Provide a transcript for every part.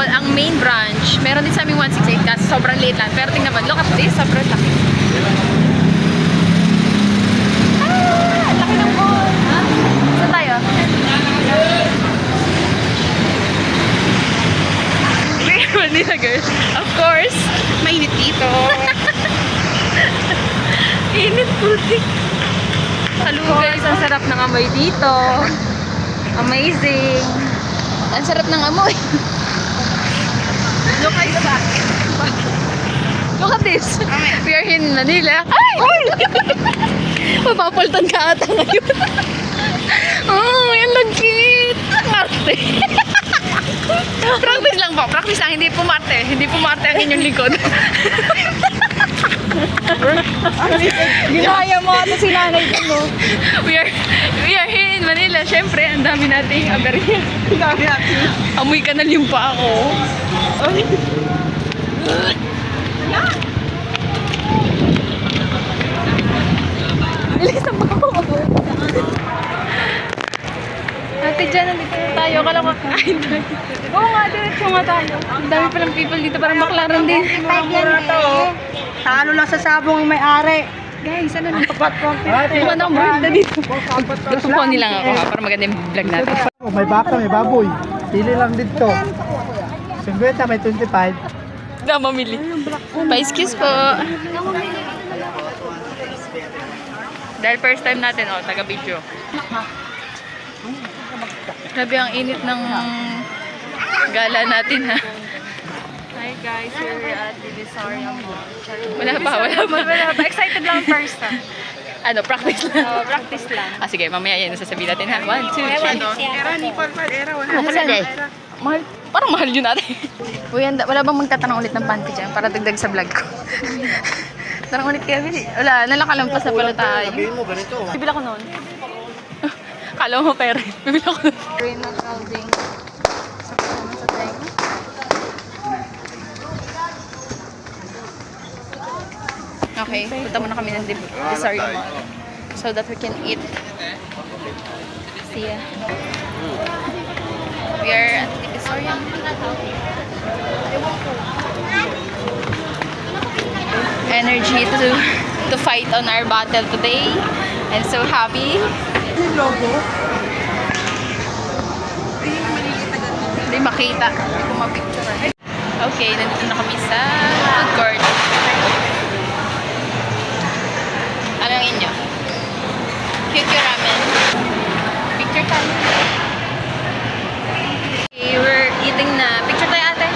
Mall, ang main branch. Meron din sa aming 168 kasi sobrang liit lang. Pero tingnan mo, look at this, sobrang laki. Ah! Laki ng mall. Ha? Saan tayo? Manila girls. Of course, mainit dito. Init putik. Hello guys, ang sarap ng amoy dito. Amazing. Ang sarap ng amoy. Look at that. Look at this. We are in Manila. Ay! Mapapultan ka ata ngayon. Oh, yan lagkit. Arte. Practice lang po. Practice lang. Hindi pumarte. Hindi pumarte ang inyong likod. Ginaya mo ito si nanay mo. We are here in Manila. Siyempre, ang dami nating aberya. Amoy kanal yung pa ako. Bilis ang bako. Ate dyan, nandito na tayo. Akala ko kakain tayo. Oo nga, diretso nga tayo. Ang dami palang people dito. Parang baklaran din. Mura to. Talo lang sa sabong ang may-ari. Guys, ano na? Bukan ang bird na dito. Nagpuponi lang ako ha, para maganda yung vlog natin. May baka, may baboy. Pili lang dito. 50, may 25. Na mamili. Pa-excuse po. Dahil first time natin, oh, taga-video. Grabe ang init ng gala natin ha. Hi guys, we're at Divisoria Mall. Wala pa. Excited lang first ha. Ano, practice lang. Practice lang. Ah, sige, mamaya yan sasabihin natin ha. 1, 2, 3. Era ni Palpal, era wala. Mahal. Parang mahal yun natin. Uy, wala bang magtatanong ulit ng panty dyan para dagdag sa vlog ko? Tanong ulit kayo. Wala, nalakalampas na pala tayo. Sabihin mo, ganito. Bibila ko noon. Kala mo pera. Bibila ko noon. Green na clothing. Sa tenga. Okay, punta muna kami ng Divisoria Mall so that we can eat. See ya. We are at Divisoria Mall. Energy to fight on our battle today. I'm so happy. Hindi makita. Hindi ko mapicture. Okay, nandito na kami sa food court. Ano ang inyo? QQ ramen. Picture tayo. Okay, we're eating na. Picture tayo ate.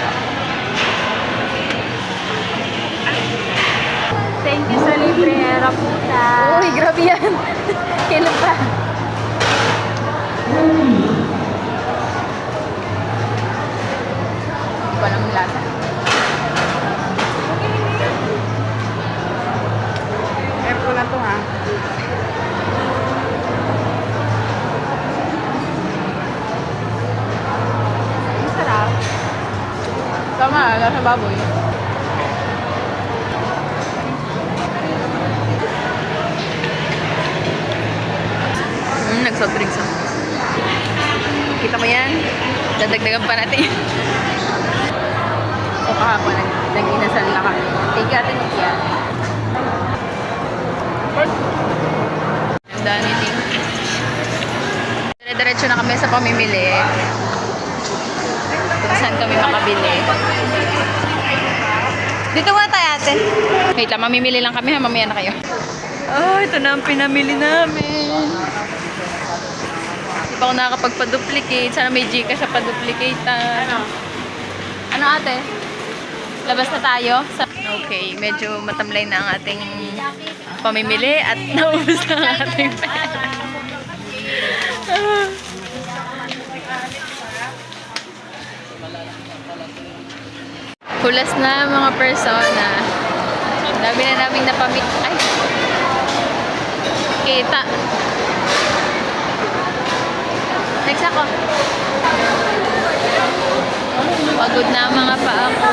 Thank you sa librera puta. Uy, grabe yan. Kailan pa? Walang lasa. Aircon na to ha. Ang sarap. Tama, lasa baboy. Nag-soft drinks ako. Kita mo yan? Dadagdagan pa natin. O kahapon, nag-inasal na kami. Take natin yan. Ang dami din. Dire-diretso na kami sa pamimili. Kung saan kami makabili. Dito muna tayo ate. Wait lang, mamimili lang kami ha. Mamaya na kayo. Oh, ito na ang pinamili namin. Hindi pa ako nakakapagpa-duplicate. Sana may Gcash sa pa-duplicate. Ano ate? Labas na tayo? Okay, medyo matamlay na ang ating pamimili at naubos na ang ating pera. Hulas na mga persona. Dami na naming napamit. Ay! Kita. Next ako. Pagod na ang mga paa ko.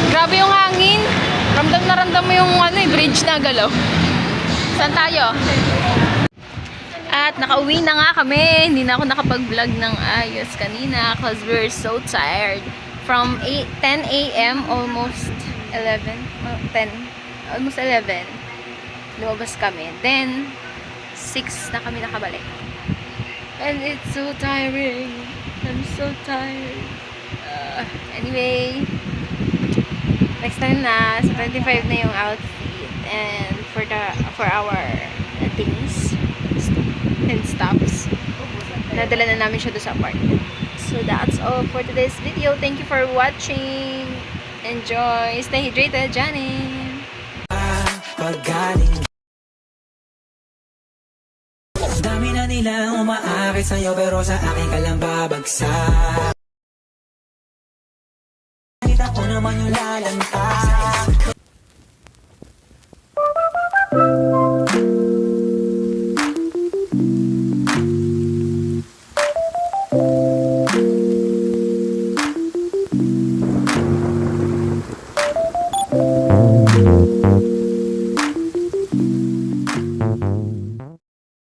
Grabe yung hangin. Ramdam na ramdam mo yung bridge na galaw. Saan tayo? At At nakauwi na nga kami. Hindi na ako nakapag-vlog ng ayos kanina because we're so tired. From 10 a.m. almost 11. 10. Almost 11. Lumabas kami. Then, 6 na kami nakabalik. And it's so tiring. I'm so tired. Anyway, next time na. So, 25 na yung outfit. And for our things and stuffs, nadala na namin siya doon sa apartment. So, that's all for today's video. Thank you for watching. Enjoy. Stay hydrated, Janin. Paggaling dami na nilang umaakit sa'yo pero sa akin ka lang babagsak. Kita ko naman yung lalanta.